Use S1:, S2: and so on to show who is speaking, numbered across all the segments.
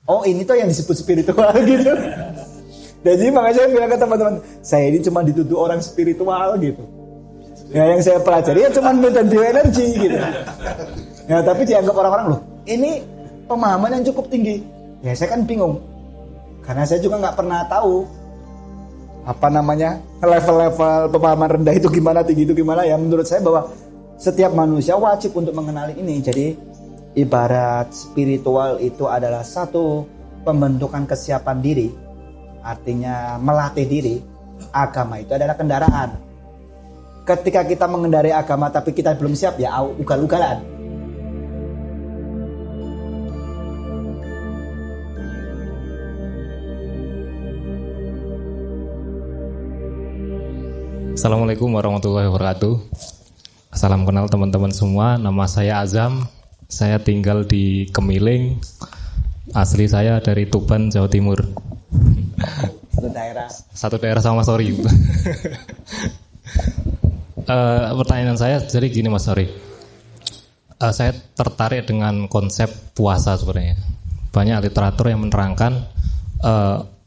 S1: Oh ini tuh yang disebut spiritual gitu. Jadi makanya saya bilang ke teman-teman, saya ini cuma dituduh orang spiritual gitu. Ya yang saya pelajari ya cuma medan bioenergi gitu. Ya tapi dianggap orang-orang loh, ini pemahaman yang cukup tinggi. Ya saya kan bingung, karena saya juga nggak pernah tahu apa namanya level-level pemahaman rendah itu gimana, tinggi itu gimana. Ya menurut saya bahwa setiap manusia wajib untuk mengenali ini. Jadi ibarat spiritual itu adalah satu pembentukan kesiapan diri, artinya melatih diri. Agama itu adalah kendaraan. Ketika kita mengendarai agama tapi kita belum siap, ya ugal-ugalan.
S2: Assalamualaikum warahmatullahi wabarakatuh. Salam kenal teman-teman semua. Nama saya Azam. Saya tinggal di Kemiling. Asli saya dari Tuban, Jawa Timur. Satu daerah sama sorry. Pertanyaan saya jadi gini Mas Sorry. Saya tertarik dengan konsep puasa sebenarnya. Banyak literatur yang menerangkan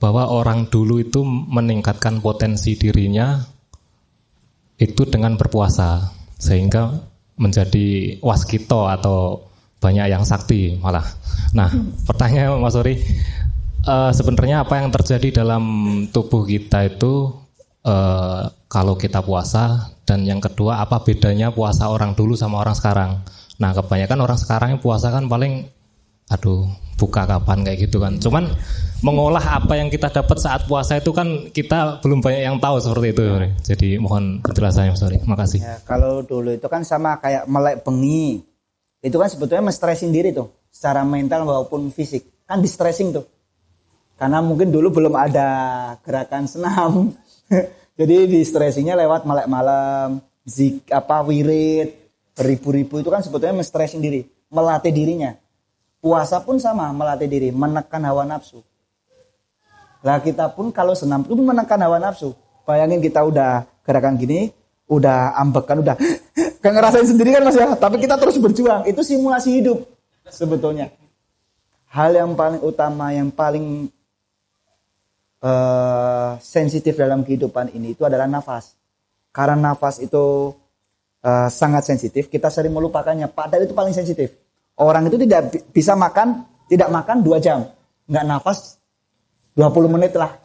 S2: bahwa orang dulu itu meningkatkan potensi dirinya itu dengan berpuasa, sehingga menjadi waskito atau banyak yang sakti malah. Nah, pertanyaan Mas Sorry, sebenarnya apa yang terjadi dalam tubuh kita itu kalau kita puasa, dan yang kedua apa bedanya puasa orang dulu sama orang sekarang. Nah kebanyakan orang sekarang yang puasa kan paling buka kapan kayak gitu kan. Cuman mengolah apa yang kita dapat saat puasa itu kan kita belum banyak yang tahu seperti itu. Jadi mohon penjelasannya Mas Sorry. Makasih.
S1: Ya, kalau dulu itu kan sama kayak melek bengi. Itu kan sebetulnya men-stressing diri tuh, secara mental maupun fisik. Kan di-stressing tuh. Karena mungkin dulu belum ada gerakan senam. Jadi di-stressingnya lewat melek malam, wirid, beribu-ribu itu kan sebetulnya men-stressing diri, melatih dirinya. Puasa pun sama, melatih diri, menekan hawa nafsu. Lah kita pun kalau senam itu menekan hawa nafsu. Bayangin kita udah gerakan gini, udah ambekan, udah kan ngerasain sendiri kan Mas ya. Tapi kita terus berjuang, itu simulasi hidup sebetulnya. Hal yang paling utama, yang paling sensitif dalam kehidupan ini itu adalah nafas. Karena nafas itu sangat sensitif, kita sering melupakannya. Padahal itu paling sensitif. Orang itu tidak bisa tidak makan 2 jam, nggak nafas 20 menit lah.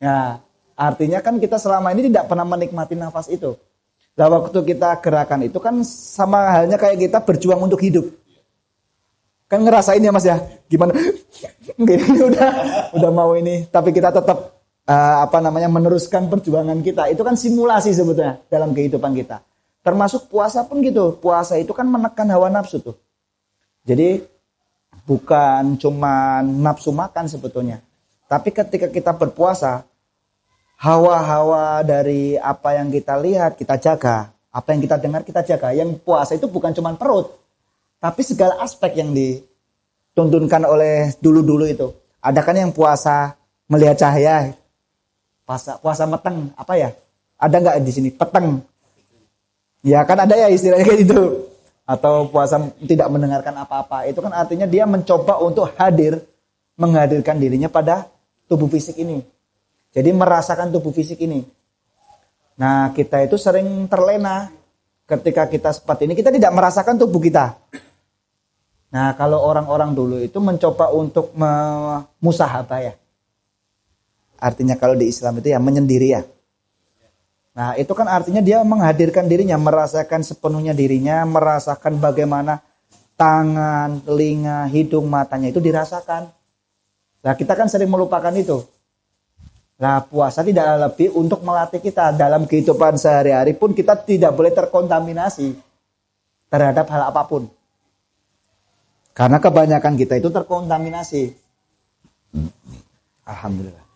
S1: Ya, artinya kan kita selama ini tidak pernah menikmati nafas itu. Nah, waktu kita gerakan itu kan sama halnya kayak kita berjuang untuk hidup. Kan ngerasain ya Mas ya, gimana? Gini udah mau ini, tapi kita tetap meneruskan perjuangan kita. Itu kan simulasi sebetulnya dalam kehidupan kita. Termasuk puasa pun gitu. Puasa itu kan menekan hawa nafsu tuh. Jadi bukan cuma nafsu makan sebetulnya. Tapi ketika kita berpuasa, hawa-hawa dari apa yang kita lihat kita jaga, apa yang kita dengar kita jaga. Yang puasa itu bukan cuma perut, tapi segala aspek yang dituntunkan oleh dulu-dulu itu. Ada kan yang puasa melihat cahaya, puasa meteng, apa ya? Ada nggak di sini peteng? Ya kan ada ya istilahnya kayak gitu. Atau puasa tidak mendengarkan apa-apa. Itu kan artinya dia mencoba untuk menghadirkan dirinya pada tubuh fisik ini. Jadi merasakan tubuh fisik ini. Nah kita itu sering terlena ketika kita seperti ini. Kita tidak merasakan tubuh kita. Nah kalau orang-orang dulu itu mencoba untuk musahabah ya. Artinya kalau di Islam itu ya menyendiri ya. Nah itu kan artinya dia menghadirkan dirinya, merasakan sepenuhnya dirinya, merasakan bagaimana tangan, telinga, hidung, matanya itu dirasakan. Nah kita kan sering melupakan itu. Nah puasa tidak lebih untuk melatih kita dalam kehidupan sehari-hari pun kita tidak boleh terkontaminasi terhadap hal apapun. Karena kebanyakan kita itu terkontaminasi. Alhamdulillah.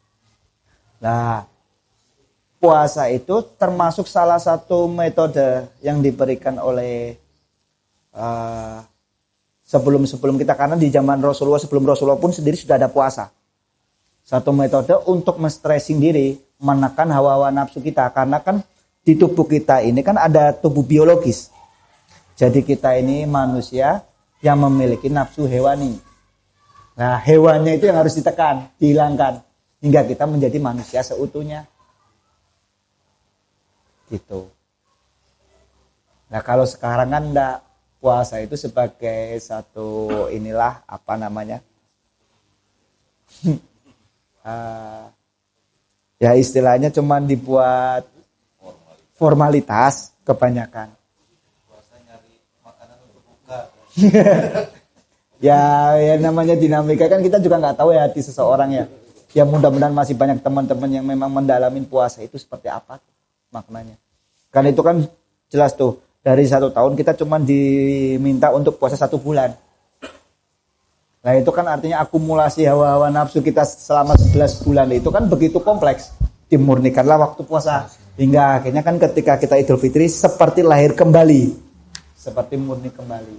S1: Nah, puasa itu termasuk salah satu metode yang diberikan oleh sebelum kita, karena di zaman Rasulullah, sebelum Rasulullah pun sendiri sudah ada puasa. Satu metode untuk men-stressing diri, menekan hawa-hawa nafsu kita. Karena kan di tubuh kita ini kan ada tubuh biologis. Jadi kita ini manusia yang memiliki nafsu hewani. Nah, hewannya itu yang harus ditekan, dihilangkan hingga kita menjadi manusia seutuhnya. Gitu. Nah, kalau sekarang kan enggak, puasa itu sebagai satu inilah apa namanya? Ya istilahnya cuman dibuat formalitas kebanyakan. Ya namanya dinamika kan kita juga nggak tahu ya hati seseorang ya. Ya mudah-mudahan masih banyak teman-teman yang memang mendalamin puasa itu seperti apa maknanya. Kan itu kan jelas tuh dari 1 tahun kita cuma diminta untuk puasa 1 bulan. Nah itu kan artinya akumulasi hawa-hawa nafsu kita selama 11 bulan itu kan begitu kompleks. Dimurnikanlah waktu puasa hingga akhirnya kan ketika kita Idul Fitri seperti lahir kembali, seperti murni kembali.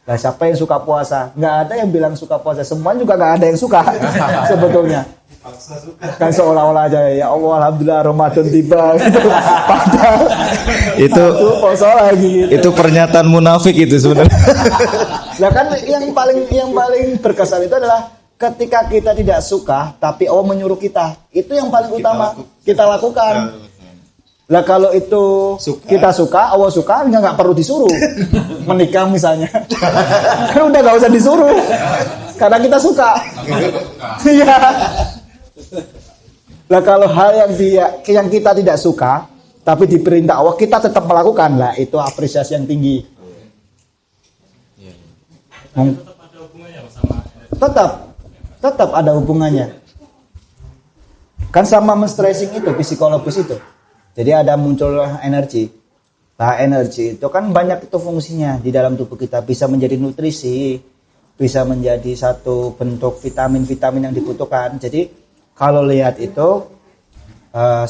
S1: Nah siapa yang suka puasa? Nggak ada yang bilang suka puasa. Semuanya juga nggak ada yang suka sebetulnya. Kan seolah-olah aja ya Allah alhamdulillah Ramadan tiba gitu. Padahal
S3: itu
S1: puasa lagi gitu.
S3: Itu pernyataan munafik itu sebenarnya.
S1: Nah kan yang paling berkesan itu adalah ketika kita tidak suka tapi Allah menyuruh kita. Itu yang paling utama kita lakukan. Lah kalau itu kita suka, Allah suka, nggak perlu disuruh menikah misalnya, kan udah nggak usah disuruh, karena kita suka. Iya. Lah kalau hal yang kita tidak suka, tapi diperintah Allah kita tetap melakukan, lah itu apresiasi yang tinggi. Tetap ada hubungannya. Kan sama men-stressing itu, psikologis itu. Jadi ada muncul energi. Nah energi itu kan banyak itu fungsinya di dalam tubuh kita. Bisa menjadi nutrisi, bisa menjadi satu bentuk vitamin-vitamin yang dibutuhkan. Jadi kalau lihat itu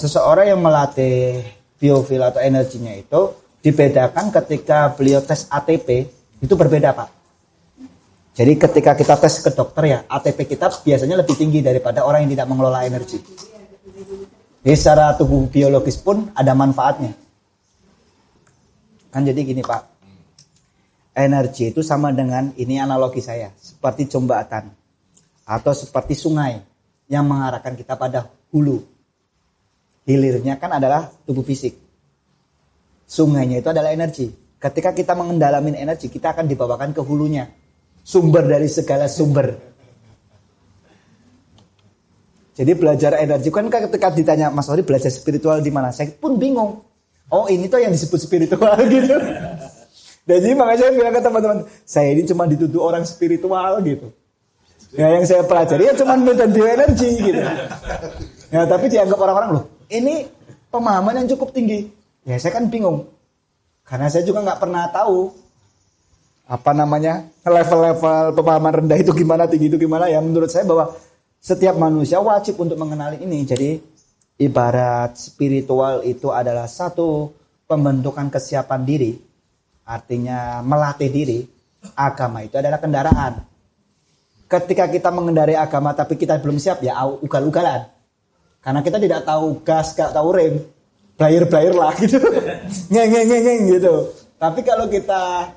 S1: seseorang yang melatih biofil atau energinya itu dibedakan ketika beliau tes ATP itu berbeda Pak. Jadi ketika kita tes ke dokter ya ATP kita biasanya lebih tinggi daripada orang yang tidak mengelola energi. Jadi secara tubuh biologis pun ada manfaatnya. Kan jadi gini Pak. Energi itu sama dengan, ini analogi saya, seperti jembatan atau seperti sungai yang mengarahkan kita pada hulu. Hilirnya kan adalah tubuh fisik. Sungainya itu adalah energi. Ketika kita mengendalamin energi, kita akan dibawakan ke hulunya. Sumber dari segala sumber. Jadi belajar energi kan ketika ditanya Mas Ori belajar spiritual di mana? Saya pun bingung. Oh ini tuh yang disebut spiritual gitu. Jadi makanya saya bilang ke teman-teman, saya ini cuma dituduh orang spiritual gitu. Ya yang saya pelajari ya cuma metode energi gitu. Ya tapi dianggap orang-orang loh, ini pemahaman yang cukup tinggi. Ya saya kan bingung. Karena saya juga nggak pernah tahu apa namanya level-level pemahaman rendah itu gimana, tinggi itu gimana. Ya menurut saya bahwa setiap manusia wajib untuk mengenali ini. Jadi ibarat spiritual itu adalah satu pembentukan kesiapan diri. Artinya melatih diri. Agama itu adalah kendaraan. Ketika kita mengendarai agama tapi kita belum siap ya ugal-ugalan. Karena kita tidak tahu gas, gak tahu rem. Blayer-blayer lah gitu. Ngeng gitu. Tapi kalau kita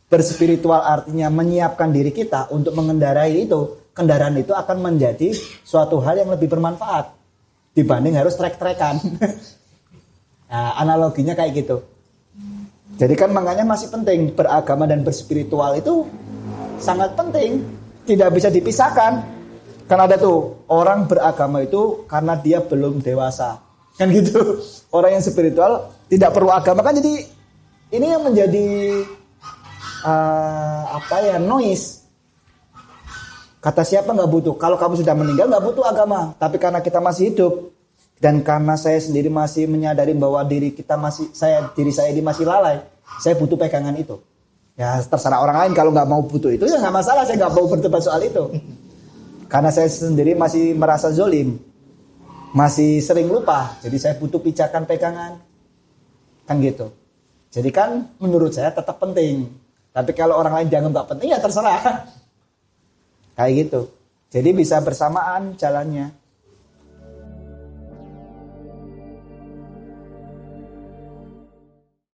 S1: berspiritual artinya menyiapkan diri kita untuk mengendarai itu. Kendaraan itu akan menjadi suatu hal yang lebih bermanfaat dibanding harus trek-trekan. Nah, analoginya kayak gitu. Jadi kan makanya masih penting beragama dan berspiritual itu sangat penting, tidak bisa dipisahkan. Kan ada tuh orang beragama itu karena dia belum dewasa, kan gitu. Orang yang spiritual tidak perlu agama kan, jadi ini yang menjadi noise. Kata siapa nggak butuh? Kalau kamu sudah meninggal nggak butuh agama. Tapi karena kita masih hidup dan karena saya sendiri masih menyadari bahwa diri saya ini masih lalai, saya butuh pegangan itu. Ya terserah orang lain kalau nggak mau butuh itu ya nggak masalah. Saya nggak mau berdebat soal itu. Karena saya sendiri masih merasa zolim, masih sering lupa. Jadi saya butuh pijakan pegangan, kan gitu. Jadi kan menurut saya tetap penting. Tapi kalau orang lain dianggap nggak penting ya terserah. Kayak gitu. Jadi bisa bersamaan jalannya.